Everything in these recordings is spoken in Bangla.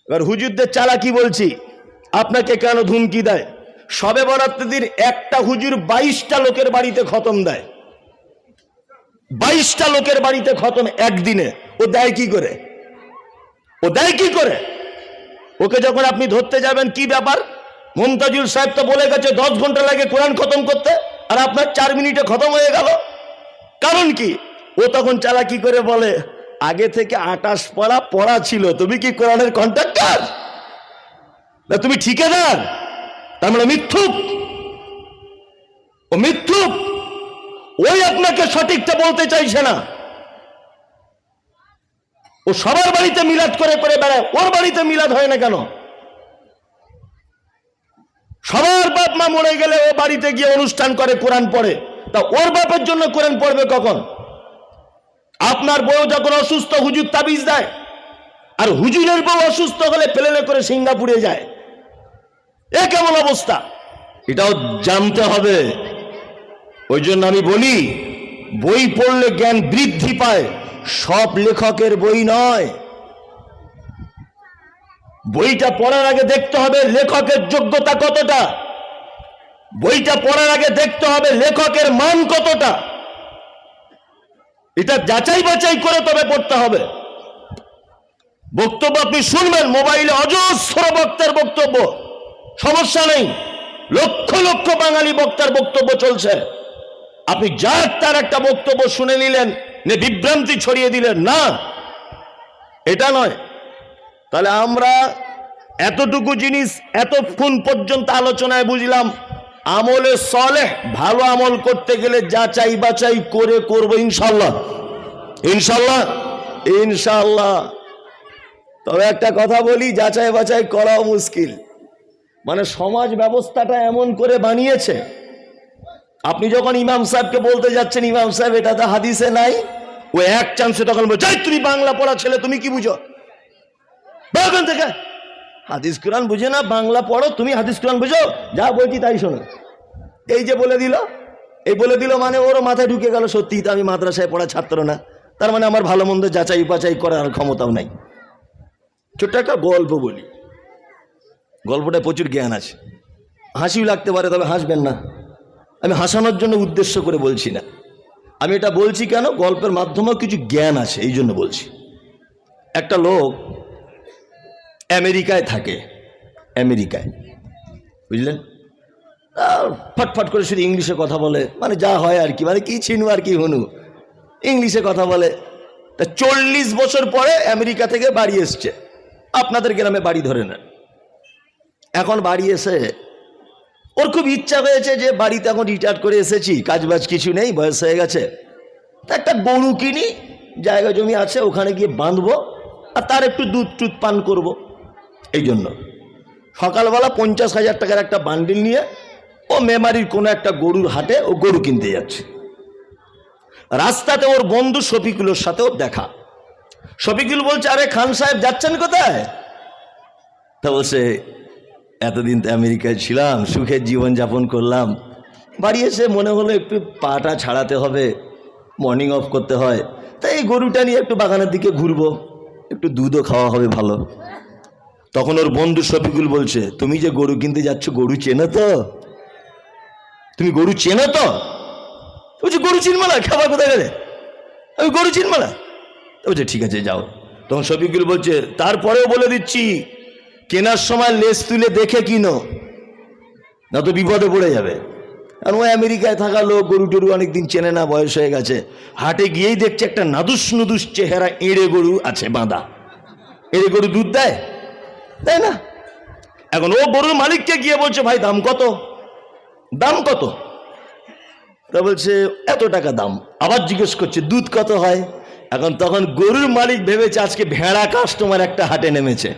এবার হুজুরদের চালাকি বলছি, আপনাকে কেন ধুমকি দেয়? শবে বরাতের দিন একটা হুজুর 22টা লোকের বাড়িতে খতম দেয়, 22টা লোকের বাড়িতে খতম একদিনে। ও দেয় কি করে? ও দেয় কি করে? ওকে যখন আপনি ধরতে যাবেন, কি ব্যাপার, মুমতাজুল সাহেব তো বলে গেছে 10 ঘন্টা লাগে কোরআন খতম করতে, আর আপনার 4 মিনিটে খতম হয়ে গেল। কারণ কি? ও তখন চালাকি করে বলে, আগে থেকে 28 পারা পড়া ছিল, তুমি কি কোরআনের কন্ট্রাক্টর না তুমি ঠিকাদার? তার মানে মিথ্যুক। ও মিথ্যুক, ওই আপনাকে সঠিকটা বলতে চাইছে না। ও সবার বাড়িতে মিলাদ করে করে বেড়ায়, ওর বাড়িতে মিলাদ হয় না কেন? সবার বাপ মা মরে গেলে ও বাড়িতে গিয়ে অনুষ্ঠান করে, কোরআন পড়ে, তা ওর বাপের জন্য কোরআন পড়বে কখন? আপনার বউ যখন অসুস্থ হুজুর তাবিজ দেয়, আর হুজুরের বউ অসুস্থ হলে প্লেনে করে সিঙ্গাপুরে যায়। এ কেমন অবস্থা? এটাও জানতে হবে। ওই জন্য আমি বলি, বই পড়লে জ্ঞান বৃদ্ধি পায়, সব লেখকের বই নয়। বইটা পড়ার আগে দেখতে হবে লেখকের যোগ্যতা কতটা, বইটা পড়ার আগে দেখতে হবে লেখকের মান কতটা। এটা যাচাই বাছাই করে তবে পড়তে হবে। বক্তব্য আপনি শুনবেন, মোবাইলে অজস্র বক্তার বক্তব্য, সমস্যা নেই, লক্ষ লক্ষ বাঙালি বক্তার বক্তব্য চলছে। আপনি যার তার একটা বক্তব্য শুনে নিলেন, বিভ্রান্তি ছড়িয়ে দিলেন, না, এটা নয়। তাহলে আমরা এতটুকু জিনিস এতক্ষণ পর্যন্ত আলোচনায় বুঝলাম, আমলে সলেহ, ভালো আমল করতে গেলে যাচাই বাছাই করে করব ইনশাআল্লাহ, ইনশাআল্লাহ, ইনশাআল্লাহ। তবে একটা কথা বলি, যাচাই বাছাই করাও মুশকিল। মানে সমাজ ব্যবস্থাটা এমন করে বানিয়েছে, আপনি যখন ইমাম সাহেবকে বলতে যাচ্ছেন, ইমাম সাহেব এটা তো হাদিসে নাই, ও এক চান্সে তখন বলছে, তুমি বাংলা পড়া ছেলে, তুমি কি বুঝো থেকে? হাদিস কোরআন বুঝে না, বাংলা পড়ো, তুমি হাদিস কোরআন বুঝো, যা বলছি তাই শোনো। এই যে বলে দিল, এই বলে দিল মানে ওরও মাথায় ঢুকে গেল, সত্যি তো আমি মাদ্রাসায় পড়া ছাত্র না, তার মানে আমার ভালো মন্দ যাচাই বাছাই করার ক্ষমতাও নাই। ছোট্ট একটা গল্প বলি, গল্পটা প্রচুর জ্ঞান আছে, হাসিও লাগতে পারে, তবে হাসবেন না। আমি হাসানোর জন্য উদ্দেশ্য করে বলছি না, আমি এটা বলছি কেন, গল্পের মাধ্যমেও কিছু জ্ঞান আছে, এই জন্য বলছি। একটা লোক আমেরিকায় থাকে, আমেরিকায়, বুঝলেন, ফটফট করে শুধু ইংলিশে কথা বলে, মানে যা হয় আর কি, মানে কি ছিনু আর কি হনু, ইংলিশে কথা বলে। তা 40 বছর পরে আমেরিকা থেকে বাড়ি এসছে, আপনাদের গ্রামে বাড়ি ধরে নেন। এখন বাড়ি এসে ওর খুব ইচ্ছা হয়েছে যে বাড়িতে এখন রিটায়ার করে এসেছি, কাজবাজ কিছু নেই, বয়স হয়ে গেছে, তা একটা গরু কিনি, জায়গা জমি আছে, ওখানে গিয়ে বাঁধবো আর তার একটু দুধ টুধ পান করব। এই জন্য সকালবেলা 50,000 টাকার একটা বান্ডিল নিয়ে ও মেমারির কোনো একটা গরুর হাটে ও গরু কিনতে যাচ্ছে। রাস্তাতে ওর বন্ধু শফিকুলের সাথেও দেখা। শফিকুল বলছে, আরে খান সাহেব যাচ্ছেন কোথায়? তা বলছে, এতদিন তো আমেরিকায় ছিলাম, সুখের জীবন যাপন করলাম, বাড়ি এসে মনে হলো একটু পাটা ছাড়াতে হবে, মর্নিং অফ করতে হয়, তাই এই গরুটা নিয়ে একটু বাগানের দিকে ঘুরবো, একটু দুধও খাওয়া হবে ভালো। তখন ওর বন্ধু শফিকুল বলছে, তুমি যে গরু কিনতে যাচ্ছ, গরু চেনো তো? তুমি গরু চেনো তো? বলছে, গরু চিনবো না, খাবার কোথায় গেলে, আমি গরু চিনবো না। বলছে, ঠিক আছে যাও। তখন শফিকুল বলছে, তারপরেও বলে দিচ্ছি, কেনার সময় লেজ তুলে দেখে কিনো, না তো বিপদে পড়ে যাবে। কারণ ওই আমেরিকায় থাকা লোক, গরু টরু অনেকদিন চেনে না, বয়স হয়ে গেছে, হাটে গিয়েই দেখছে একটা নাদুস নুদুস চেহারা এঁড়ে গরু আছে বাঁধা। এঁড়ে গরু দুধ দেয়? দেয় না। এখন ও গরুর মালিককে গিয়ে বলছে, ভাই দাম কত, দাম কত? তা বলছে, এত টাকা দাম। আবার জিজ্ঞেস করছে, দুধ কত হয়? এখন তখন গরুর মালিক ভেবেছে আজকে ভেড়া কাস্টমার একটা হাটে নেমেছে,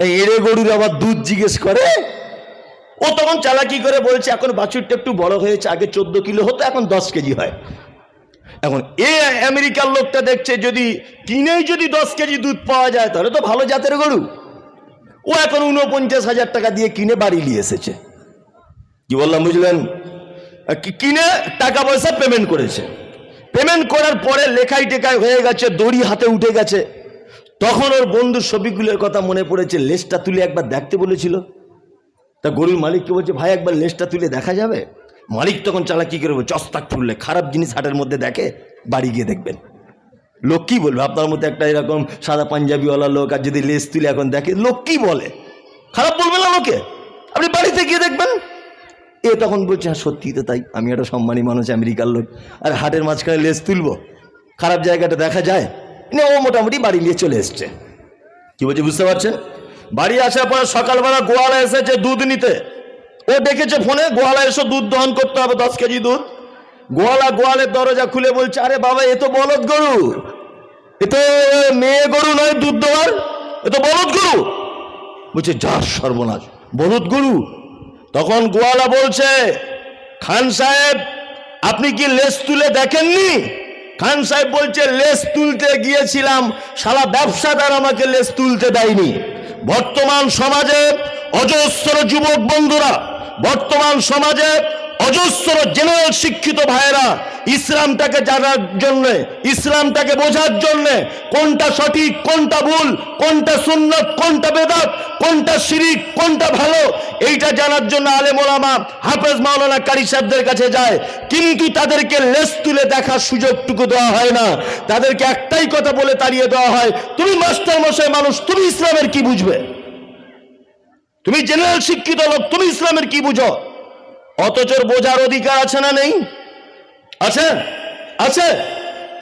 এই এঁড়ে গরুর আবার দুধ জিজ্ঞেস করে। ও তখন চালাকি করে বলছে, এখন বাছুরটা একটু বড় হয়েছে, আগে 14 কিলো হতো, এখন 10 কেজি হয়। এখন এ আমেরিকার লোকটা দেখছে, যদি কিনেই যদি 10 কেজি দুধ পাওয়া যায়, তাহলে তো ভালো জাতের গরু। ও এখন 49,000 টাকা দিয়ে কিনে বাড়ি নিয়ে এসেছে। কি বললাম বুঝলেন? কিনে টাকা পয়সা পেমেন্ট করেছে, পেমেন্ট করার পরে লেখাই টেকাই হয়ে গেছে, দড়ি হাতে উঠে গেছে। তখন ওর বন্ধু শফিকুলের কথা মনে পড়েছে, লেজটা তুলে একবার দেখতে বলেছিল। তা গরুর মালিককে বলছে, ভাই একবার লেজটা তুলে দেখা যাবে? মালিক তখন চালাকি করে চস্তাক তুললে, খারাপ জিনিস হাটের মধ্যে দেখে, বাড়ি গিয়ে দেখবেন। লোক কি বলবে? আপনার মধ্যে একটা এরকম সাদা পাঞ্জাবিওয়ালা লোক আর যদি লেজ তুলে এখন দেখে, লোক কি বলে? খারাপ বলবে না লোকে? আপনি বাড়িতে গিয়ে দেখবেন। এ তখন বলছে, হ্যাঁ সত্যি তো তাই, আমি একটা সম্মানী মানুষ, আমেরিকার লোক, আর হাটের মাঝখানে লেজ তুলবো? খারাপ জায়গাটা দেখা যায় না। ও মোটামুটি বাড়ি নিয়ে চলে এসছে। কি বলছে বুঝতে পারছেন? বাড়ি আসার পর সকালবেলা গোয়ালা এসেছে দুধ নিতে। ও ডেকেছে ফোনে, গোয়ালা এসো দুধ দহন করতে হবে, 10 কেজি দুধ। গোয়ালের দরজা খুলে বলছে, আরে বাবা এ তো বলদ গরু, এ তো মেয়ে গরু নয় দুধ দেওয়ার, এ তো বলদ গরু। বলছে যা সর্বনাশ, বলদ গরু? তখন গোয়ালা বলছে, খান সাহেব আপনি কি লেজ তুলে দেখেননি? খান সাহেব বলছে, লেজ তুলতে গিয়েছিলাম, শালা ব্যবসাদার আমাকে লেজ তুলতে দেয়নি। বর্তমান সমাজে অজস্র যুবক বন্ধুরা, বর্তমান সমাজে অজস্র জেনারেল শিক্ষিত ভাইয়েরা ইসলামটাকে জানার জন্য, ইসলামটাকে বোঝার জন্য, কোনটা সঠিক কোনটা ভুল, কোনটা সুন্নাত কোনটা বেদাত, কোনটা শিরিক কোনটা ভালো, এইটা জানার জন্য আলেম ওলামা হাফেজ মাওলানা কারি সাহেবদের কাছে যায়। কিন্তু তাদেরকে লেজ তুলে দেখার সুযোগটুকু দেওয়া হয় না। তাদেরকে একটাই কথা বলে তাড়িয়ে দেওয়া হয়, তুমি মাস্টার মশাই মানুষ, তুমি ইসলামের কি বুঝবে? তুমি জেনারেল শিক্ষিত লোক, তুমি ইসলামের কি বুঝো? অথচ বোঝার অধিকার আছে না নেই? আছে, আছে।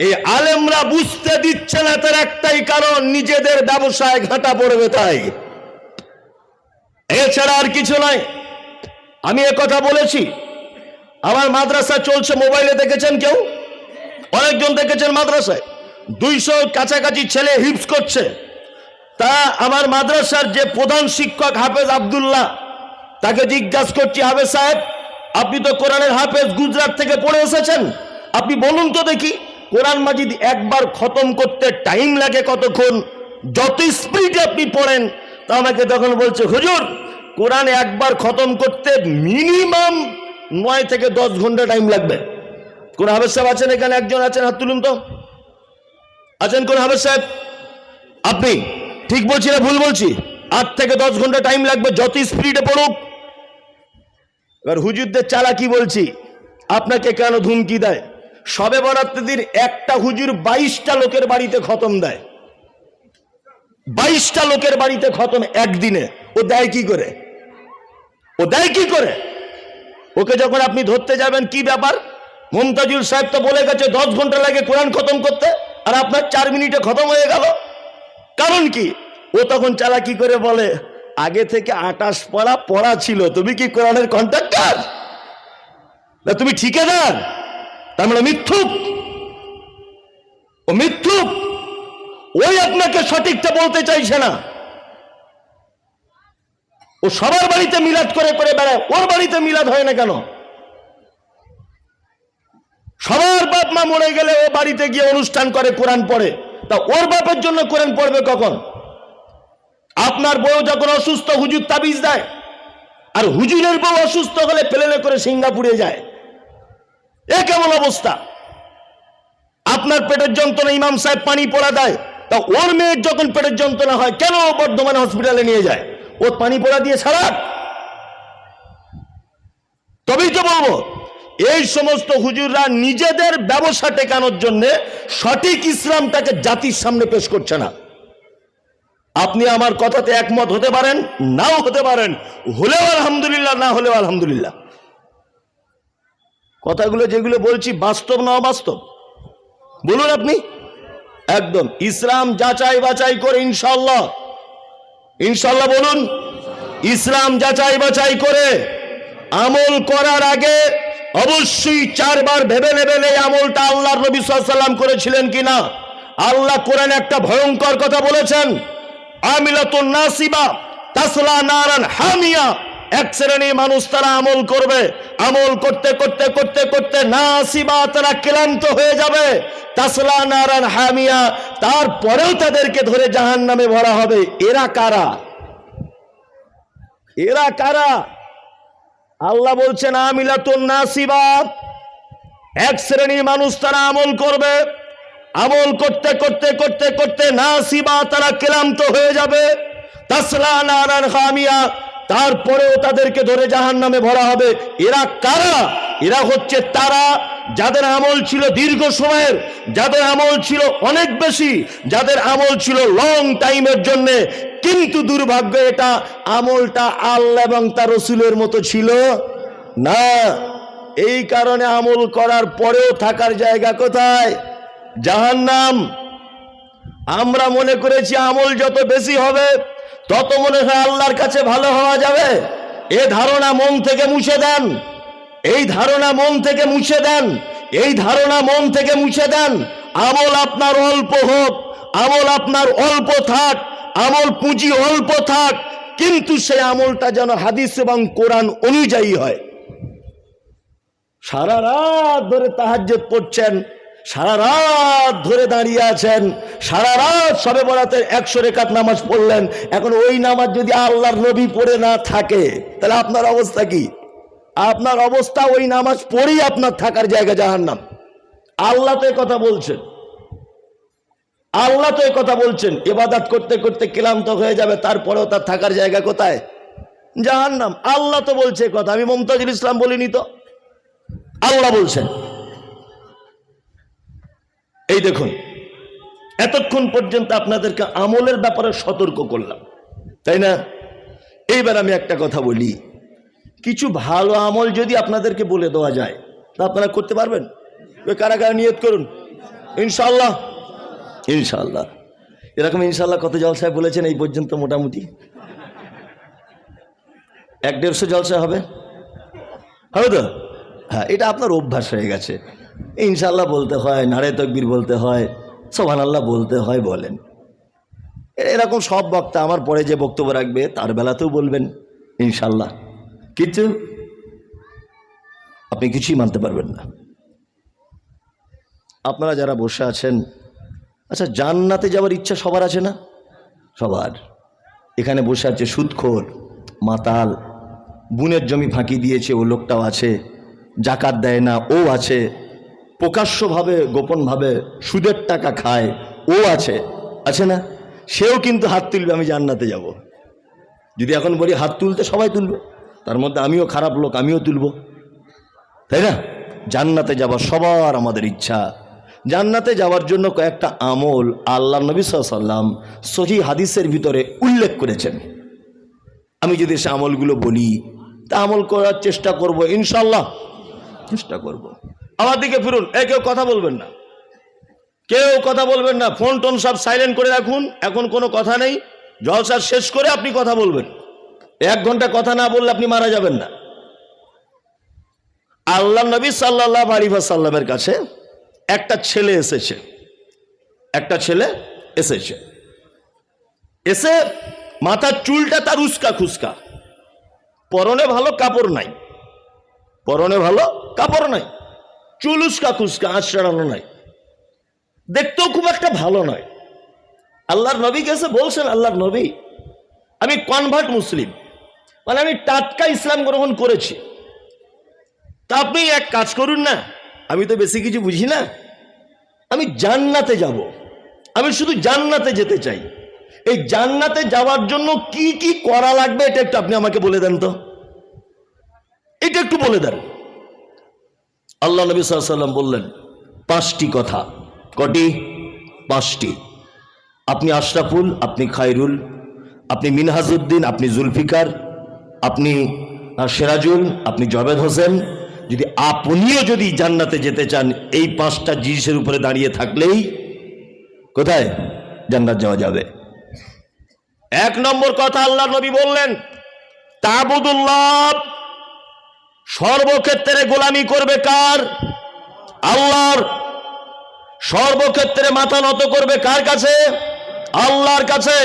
এই আলেমরা বুঝতে দিচ্ছে না, তার একটাই কারণ, নিজেদের ব্যবসায় ঘাটা পড়বে তাই, এছাড়া আর কিছু নয়। আমি কথা বলেছি, আমার মাদ্রাসা চলছে, মোবাইলে দেখেছেন কেউ? অনেকজন দেখেছেন মাদ্রাসায় 200 কাছাকাছি ছেলে হিপস করছে। তা আমার মাদ্রাসার যে প্রধান শিক্ষক হাফেজ আব্দুল্লাহ, তাকে জিজ্ঞাসা করছি, হাফেজ সাহেব আপনি তো কোরআনের হাফেজ, গুজরাট থেকে পড়ে এসেছেন, আপনি বলুন তো দেখি কোরআন মাজিদ একবার খতম করতে টাইম লাগে কতক্ষণ? যত স্পিডে আপনি পড়েন। তা আমাকে তখন বলছে, হুজুর কোরআন একবার খতম করতে মিনিমাম 9 থেকে 10 ঘন্টা টাইম লাগবে। কোন হাফেজ সাহেব আছেন এখানে? একজন আছেন, হাত তুলুন তো। আছেন কোন হাফেজ সাহেব? আপনি ঠিক বলছি না ভুল বলছি? 8 থেকে 10 ঘন্টা টাইম লাগবে, যত স্পিডে পড়ুক। এবার হুজুরদের চালাকি বলছি, আপনাকে কেন ধুমকি দেয়? শবে বরাতের দিন একটা হুজুর 22টা লোকের বাড়িতে খতম দেয়, 22টা লোকের বাড়িতে খতম একদিনে। ও দেয় কি করে? ও দেয় কি করে? ওকে যখন আপনি ধরতে যাবেন, কি ব্যাপার মুমতাজুল সাহেব তো বলে গেছে 10 ঘন্টা লাগে কোরআন খতম করতে, আর আপনার 4 মিনিটে খতম হয়ে গেল, কারণ কি? ও তখন চালাকি করে বলে, আগে থেকে 28 পারা পড়া ছিল, তুমি কি কোরআনের কন্ট্রাক্টর না তুমি ঠিকাদার? তার মানে মিথ্যুক। ও মিথ্যুক, ওই আপনাকে সঠিকটা বলতে চাইছে না। ও সবার বাড়িতে মিলাদ করে করে বেড়ায়, ওর বাড়িতে মিলাদ হয় না কেন? সবার বাপ মা মরে গেলে ও বাড়িতে গিয়ে অনুষ্ঠান করে, কোরআন পড়ে, তা ওর বাপের জন্য কোরআন পড়বে কখন? আপনার বউ যখন অসুস্থ হুজুর তাবিজ দেয়, আর হুজুরের বউ অসুস্থ হলে প্লেনে করে সিঙ্গাপুরে যায়। এ কেমন অবস্থা? আপনার পেটের যন্ত্রণা ইমাম সাহেব পানি পড়া দেয়, তা ওর মেয়ের যখন পেটের যন্ত্রণা হয় কেন বর্ধমান হসপিটালে নিয়ে যায়? ও পানি পড়া দিয়ে ছাড়া। তবেই তো বলবো, এই সমস্ত হুজুররা নিজেদের ব্যবসা টেকানোর জন্য সঠিক ইসলামটাকে জাতির সামনে পেশ করছে না। আপনি আমার কথাতে একমত হতে পারেন, নাও হতে পারেন, হলেও আলহামদুলিল্লাহ, না হলেও আলহামদুলিল্লাহ। কথাগুলো যেগুলো বলছি বাস্তব না অবাস্তব বলুন আপনি? একদম ইসলাম যাচাই বাছাই করে, ইনশাআল্লাহ, ইনশাআল্লাহ বলুন। ইসলাম যাচাই বাছাই করে আমল করার আগে অবশ্যই 4 বার ভেবে নেবেন এই আমলটা আল্লাহর নবী সাল্লাল্লাহু আলাইহি ওয়াসাল্লাম করেছিলেন কিনা। আল্লাহ কোরআনে একটা ভয়ঙ্কর কথা বলেছেন, আমিলাতুন নাসিবা তাসলা নারান হামিয়া। এক শ্রেণীর মানুষ তারা আমল করবে, আমল করতে করতে করতে করতে নাসিবা, তারা ক্লান্ত হয়ে যাবে, তাসলা নারান হামিয়া, তারপরেও তাদেরকে ধরে জাহান্নামে ভরা হবে। এরা কারা? এরা কারা? আল্লাহ বলছেন আমিলাতুন নাসিবা, এক শ্রেণীর মানুষ তারা আমল করবে, আমল করতে করতে করতে করতে নাসিবা, তারা ক্লান্ত হয়ে যাবে। তাসলা নারান হামিয়া, তারপরেও তাদেরকে ধরে জাহান্নামে ভরা হবে। এরা কারা? এরা হচ্ছে তারা যাদের আমল ছিল দীর্ঘ সময়ের, যাদের আমল ছিল অনেক বেশি, যাদের আমল ছিল লং টাইমের জন্য, কিন্তু দুর্ভাগ্য এটা আমলটা আল্লাহ এবং তার রাসূলের মতো ছিল না। এই কারণে আমল করার পরেও থাকার জায়গা কোথায়? জাহান্নাম। আমরা মনে করেছি আমল যত বেশি হবে তত মনে হয় আল্লাহর কাছে ভালো হওয়া যাবে। এ ধারণা মন থেকে মুছে দেন, এই ধারণা মন থেকে মুছে দেন, এই ধারণা মন থেকে মুছে দেন। আমল আপনার অল্প হোক, আমল আপনার অল্প থাক, আমল পুঁজি অল্প থাক, কিন্তু সেই আমলটা যেন হাদিস এবং কোরআন অনুযায়ী হয়। সারা রাত ধরে তাহাজ্জুদ পড়ছেন, সারা রাত ধরে দাঁড়িয়ে আছেন, সারা রাত শবে বরাতের 100 রাকাত নামাজ পড়লেন, এখন ওই নামাজ যদি আল্লাহর নবী পড়ে না থাকে তাহলে আপনার অবস্থা কি? আপনার অবস্থা ওই নামাজ পড়েই আপনার থাকার জায়গা জাহান্নাম। আল্লাহ তো এই কথা বলছেন, আল্লাহ তো এই কথা বলছেন। ইবাদত করতে করতে ক্লান্ত হয়ে যাবে, তারপরেও তার থাকার জায়গা কোথায়? জাহান্নাম। আল্লাহ তো বলছে কথা, আমি মুমতাজুল ইসলাম বলিনি তো, আল্লাহ বলছেন। এই দেখুন, এতক্ষণ পর্যন্ত আপনাদেরকে আমলের ব্যাপারে সতর্ক করলাম, তাই না? এইবার আমি একটা কথা বলি, কিছু ভালো আমল যদি আপনাদেরকে বলে দেওয়া যায় তা আপনারা করতে পারবেন? কারা কারা নিয়ত করুন ইনশাআল্লাহ। ইনশাআল্লাহ এরকম ইনশাআল্লাহ কত জলসায় বলেছেন এই পর্যন্ত? মোটামুটি 150 জলসা হবে, হবে তো? হ্যাঁ, এটা আপনার অভ্যাস হয়ে গেছে। ইনশাআল্লাহ বলতে হয়, নারে তাকবীর বলতে হয়, সুবহানাল্লাহ বলতে হয়, বলেন। এরকম সব বক্তা আমার পরে যে বক্তব্য রাখবে তার বেলাতেও বলবেন ইনশাআল্লাহ, কিন্তু আপনি কিছুই মানতে পারবেন না। আপনারা যারা বসে আছেন, আচ্ছা জান্নাতে যাওয়ার ইচ্ছা সবার আছে না? সবার। এখানে বসে আছে সুদখোর, মাতাল, বুনের জমি ফাঁকি দিয়েছে ও লোকটাও আছে, জাকাত দেয় না ও আছে, প্রকাশ্যভাবে গোপনভাবে সুদের টাকা খায় ও আছে, আছে না? সেও কিন্তু হাত তুলবে আমি জান্নাতে যাব। যদি এখন বলি হাত তুলতে, সবাই তুলবে, তার মধ্যে আমিও খারাপ লোক, আমিও তুলব, তাই না? জান্নাতে যাওয়া সবার আমাদের ইচ্ছা। জান্নাতে যাওয়ার জন্য কয়েকটা আমল আল্লাহ নবী সাল্লাল্লাহু আলাইহি ওয়াসাল্লাম সহিহ হাদিসের ভিতরে উল্লেখ করেছেন। আমি যদি সে আমলগুলো বলি তা আমল করার চেষ্টা করব ইনশাআল্লাহ, চেষ্টা করব। আমার দিকে ফিরুন, কেউ কথা বলবেন না, কেউ কথা বলবেন না, ফোন টোন সব সাইলেন্ট করে রাখুন। এখন কোনো কথা নেই, জলসা শেষ করে আপনি কথা বলবেন। 1 ঘন্টা কথা না বললে আপনি মারা যাবেন না। আল্লাহ নবী সাল্লাল্লাহু আলাইহি ওয়াসাল্লামের কাছে একটা ছেলে এসেছে, একটা ছেলে এসেছে, এসে মাথার চুলটা তার উস্কা খুস্কা, পরনে ভালো কাপড় নাই, পরনে ভালো কাপড় নাই, চুল উস্কা খুস্কা, আঁচড়ানো নাই, দেখতেও খুব একটা ভালো নয়। আল্লাহর নবীকে এসে বলছেন, আল্লাহর নবী আমি কনভার্ট মুসলিম, মানে আমি টাটকা ইসলাম গ্রহণ করেছি, তা আপনি এক কাজ করুন না, আমি তো বেশি কিছু বুঝি না, আমি জান্নাতে যাব, আমি শুধু জান্নাতে যেতে চাই। এই জান্নাতে যাওয়ার জন্য কি কি করা লাগবে এটা একটু আপনি আমাকে বলে দেন তো, এটা একটু বলে দেন। আল্লাহ নবী সাল্লাল্লাহু আলাইহি ওয়াসাল্লাম বললেন 5টি কথা। কটি? 5টি। আপনি আশরাফুল, আপনি খায়রুল, আপনি মিনহাজউদ্দিন, আপনি জুলফিকার, আপনি সিরাজুল, আপনি জবেদ হোসেন, যদি আপনিও যদি জান্নাতে যেতে চান এই 5টা জিনিসের উপরে দাঁড়িয়ে থাকলেই কোথায়? জান্নাত যাওয়া যাবে। 1 নম্বর কথা আল্লাহ নবী বললেন তাবুদুল্লাহ, সর্বক্ষেত্রে গোলামি করবে কার? আল্লাহর। সর্বক্ষেত্রে মাথা নত করবে কার কাছে? আল্লাহর কাছে।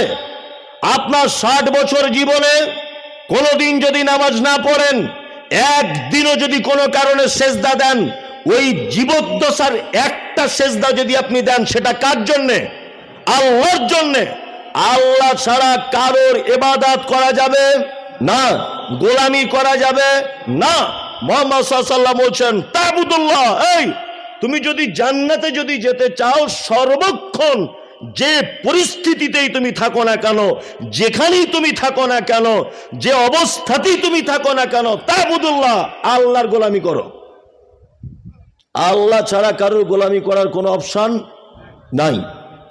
আপনার 60 বছর জীবনে কোনোদিন যদি নামাজ না পড়েন, একদিনও যদি কোনো কারণে সেজদা দেন, ওই জীবদ্দশার একটা সেজদা যদি আপনি দেন, সেটা কার জন্যে? আল্লাহর জন্যে। আল্লাহ ছাড়া কারোর ইবাদত করা যাবে না, গোলামি করা যাবে না। মুহাম্মদ সাল্লাল্লাহু আলাইহি ওয়াসাল্লাম বলছেন তাবুদুল্লাহ, এই তুমি যদি জান্নাতে যদি যেতে চাও, সর্বক্ষণ যে পরিস্থিতিতেই তুমি থাকো না কেন, যেখানেই তুমি থাকো না কেন, যে অবস্থাতেই তুমি থাকো না কেন, তা'বুদুল্লাহ, আল্লাহর গোলামি করো। আল্লাহ ছাড়া কারোর গোলামি করার কোনো অপশন নাই।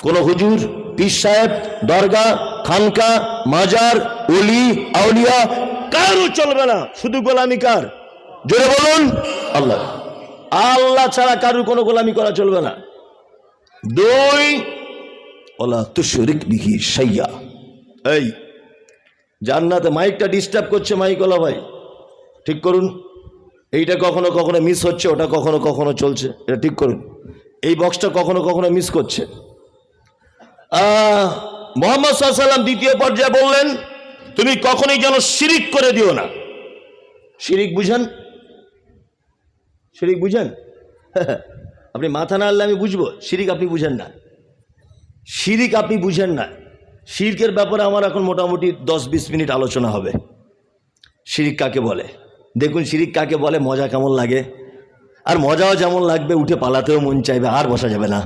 কোন হুজুর, পীর সাহেব, দরগা, খানকা, মাজার, ওলি, আউলিয়া কারো চলবে না। শুধু গোলামি কার? জোরে বলুন, আল্লাহ। আল্লাহ ছাড়া কারোর কোনো গোলামি করা চলবে না। দুই, ওয়ালা তুশরিক বিহি শাইয়া। এই জান্নাতে মাইকটা ডিস্টার্ব করছে, মাইকওয়ালা ভাই ঠিক করুন। এইটা কখনো কখনো মিস হচ্ছে, ওটা কখনো কখনো চলছে, এটা ঠিক করুন। এই বক্সটা কখনো কখনো মিস করছে। মুহাম্মদ সাল্লাল্লাহু আলাইহি ওয়াসাল্লাম দ্বিতীয় পর্যায়ে বললেন, তুমি কখনোই যেন শিরিক করে দিও না। শিরিক বুঝেন? শিরিক বুঝেন? আপনি মাথা না আনলে আমি বুঝবো। শিরিক আপনি বুঝেন না, শিরিক আপনি বুঝেন না। শিরকের ব্যাপারে আমার এখন মোটামুটি 10-20 মিনিট আলোচনা হবে। শিরিক কাকে বলে দেখুন, শিরিক কাকে বলে, মজা কেমন লাগে। আর মজাও যেমন লাগবে, উঠে পালাতেও মন চাইবে, আর বসা যাবে না,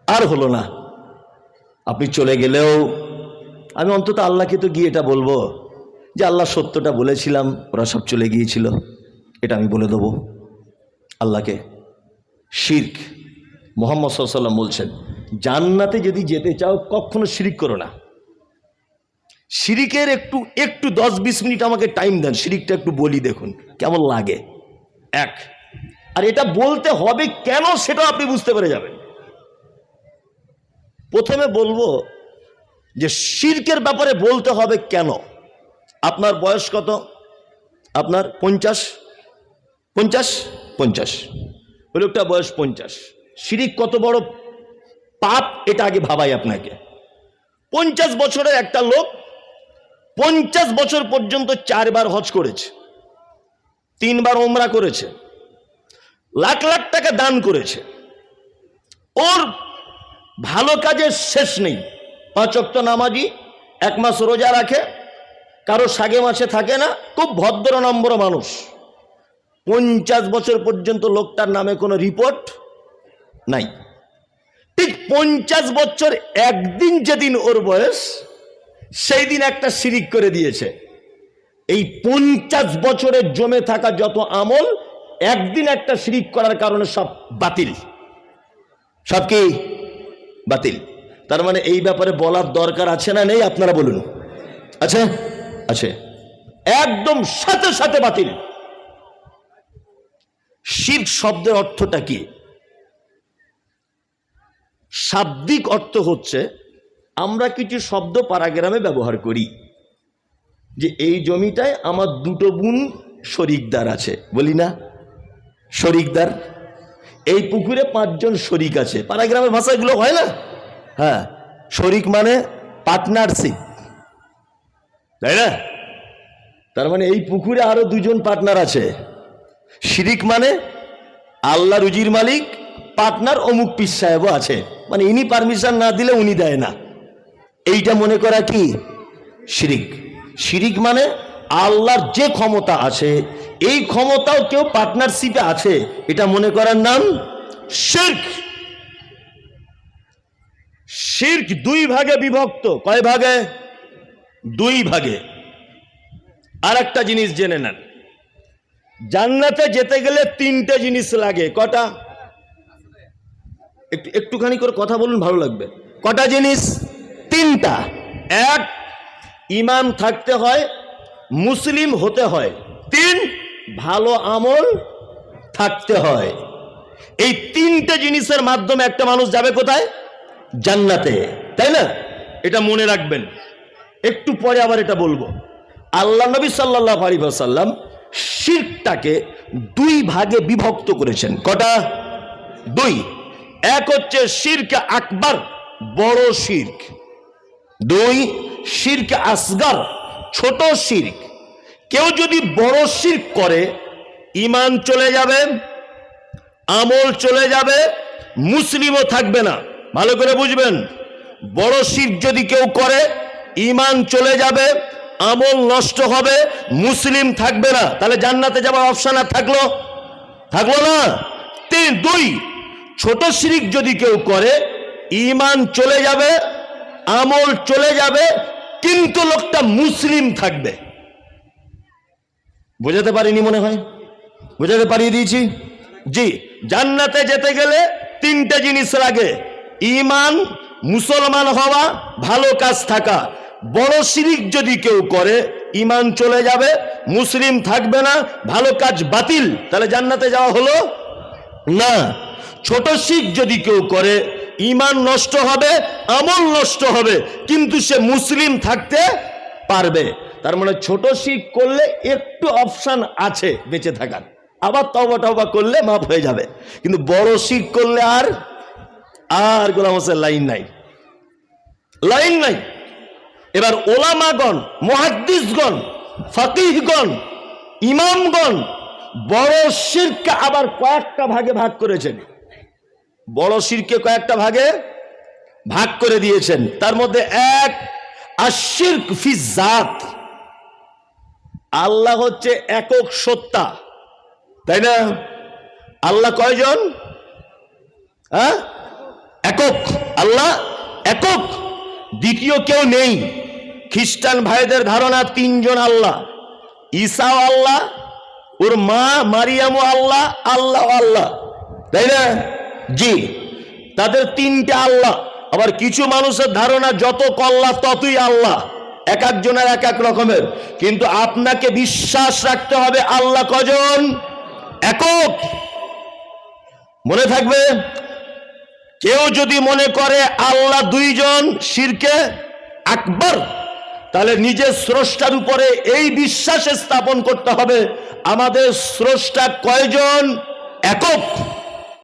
আর হলো না। আপনি চলে গেলেও আমি অন্তত আল্লাহকে তো গিয়ে এটা বলবো যে আল্লাহ সত্যটা বলেছিলাম, ওরা সব চলে গিয়েছিল, এটা আমি বলে দেবো আল্লাহকে। শিরক, মুহাম্মদ সাল্লাল্লাহু আলাইহি ওয়াসাল্লাম বলছেন, জান্নাতে যদি যেতে চাও কখনো শিরিক করো না। শিরিকের একটু 10-20 মিনিট আমাকে টাইম দেন, শিরিকটা একটু বলি, দেখুন কেমন লাগে। এক, আর এটা বলতে হবে কেন সেটা আপনি বুঝতে পেরে যাবেন। প্রথমে বলবো যে শিরকের ব্যাপারে বলতে হবে কেন। আপনার বয়স কত? আপনার 50 ওই লোকটা বয়স 50। শিরিক কত বড় পাপ এটা আগে ভাবাই আপনাকে। 50 বছরের একটা লোক 50 বছর পর্যন্ত 4 বার হজ করেছে, 3 বার ওমরা করেছে, লাখ লাখ টাকা দান করেছে, ওর ভালো কাজের শেষ নেই। 5 ওয়াক্ত নামাজি, 1 মাস রোজা রাখে, কারো সাগে মাসে থাকে না, খুব ভদ্র নম্র মানুষ। 50 বছর পর্যন্ত লোকটার নামে কোনো রিপোর্ট নাই। ঠিক 50 বছর একদিন যেদিন ওর বয়স, সেই দিন একটা শিরিক করে দিয়েছে। এই 50 বছরের জমে থাকা যত আমল একদিন একটা শিরিক করার কারণে সব বাতিল, সব কি বাতিল। তার মানে এই ব্যাপারে বলার দরকার আছে না নেই? আপনারা বলুন। আছে? আছে, একদম সাথে সাথে বাতিল। শিরক শব্দের অর্থটা কি? শাব্দিক অর্থ হচ্ছে, আমরা কিছু শব্দ পাড়াগ্রামে ব্যবহার করি যে এই জমিটায় আমার 2টো বোন শরিকদার আছে, বলি না শরিকদার। এই পুকুরে 5 জন শরিক আছে, পাড়াগ্রামের ভাষা এগুলো হয় না? হ্যাঁ, শরিক মানে পার্টনারশিপ, তাই না? তার মানে এই পুকুরে আরো 2 জন পার্টনার আছে। শিরিক মানে আল্লাহ রুজির মালিক, পার্টনার অমুক পীর সাহেবও আছে, মানে ইনি পারমিশন না দিলে উনি দেয় না। এইটা মনে করা কি শিরিক। শিরিক মানে আল্লাহর যে ক্ষমতা আছে, এই ক্ষমতাও কেউ পার্টনারশিপে আছে, এটা মনে করার নাম শিরক। শিরক 2 ভাগে বিভক্ত। কয় ভাগে? 2 ভাগে। আর একটা জিনিস জেনে নেন, জান্নাতে যেতে গেলে 3টে জিনিস লাগে। কটা? একটুখানি করে কথা বলুন, ভালো লাগবে। কটা জিনিস? 3টা। 1, ঈমান থাকতে হয়, মুসলিম হতে হয়। 3, ভালো আমল থাকতে হয়। এই 3টে জিনিসের মাধ্যমে একটা মানুষ যাবে কোথায়? জান্নাতে, তাই না? এটা মনে রাখবেন। একটু পরে আবার এটা বলবো। আল্লাহ নবী সাল্লাল্লাহু আলাইহি ওয়াসাল্লাম শিরকটাকে 2 ভাগে বিভক্ত করেছেন। কটা? 2। এক হচ্ছে শিরক আকবার, বড় শিরক। 2, শিরক আসগর, ছোট শিরক। কেউ যদি বড় শিরক করে, ঈমান চলে যাবে, আমল চলে যাবে, মুসলিমও থাকবে না। ভালো করে বুঝবেন, বড় শিরক যদি কেউ করে, ঈমান চলে যাবে, আমল নষ্ট হবে, মুসলিম থাকবে না। তাহলে জান্নাতে যাওয়ার অপশন আর থাকলো না। 2, ছোট শিরিক যদি কেউ করে ঈমান চলে যাবে, আমল চলে যাবে, কিন্তু লোকটা মুসলিম থাকবে। বোঝাতে পারিনি মনে হয়? বোঝাতে পারিয়ে দিয়েছি? জি, জান্নাতে যেতে গেলে তিনটা জিনিস লাগে: ঈমান, মুসলমান হওয়া, ভালো কাজ থাকা। বড় শিরিক যদি কেউ করে ঈমান চলে যাবে, মুসলিম থাকবে না, ভালো কাজ বাতিল, তাহলে জান্নাতে যাওয়া হলো না। ছোট শিরক যদি কেউ করে ঈমান নষ্ট হবে, আমল নষ্ট হবে, কিন্তু সে মুসলিম থাকতে পারবে। তার মানে ছোট শিরক করলে একটু অপশন আছে বেঁচে থাকার, আবার তওবা টওবা করলে মাফ হয়ে যাবে। কিন্তু বড় শিরক করলে আর গোলাম হোসেন লাইন নাই, লাইন নাই। এবার ওলামাগণ, মুহাদ্দিসগণ, ফাকিহগণ, ইমামগণ বড় শিরককে আবার কয়েকটা ভাগে ভাগ করেছেন। বড় শিরককে কয়েকটা ভাগে ভাগ করে দিয়েছেন। তার মধ্যে এক, আশিরক ফি জাত। আল্লাহ হচ্ছে একক সত্তা, তাই না? আল্লাহ কয়জন? একক। আল্লাহ একক, দ্বিতীয় কেউ নেই। খ্রিস্টান ভাইদের ধারণা তিনজন আল্লাহ: ঈসাও আল্লাহ, ওর মা মারিয়ামও আল্লাহ, আল্লাহ আল্লাহ, তাই না? জি, তাদের তিনটা আল্লাহ। আবার কিছু মানুষের ধারণা যত কল্লা ততই আল্লাহ, এক একজনের এক এক রকমের। কিন্তু আপনাকে বিশ্বাস রাখতে হবে আল্লাহ কজন? একক। মনে থাকবে, কেউ যদি মনে করে আল্লাহ দুইজন, শিরকে আকবার, তাহলে নিজের স্রষ্টার উপরে এই বিশ্বাস স্থাপন করতে হবে আমাদের স্রষ্টা কয়জন? একক।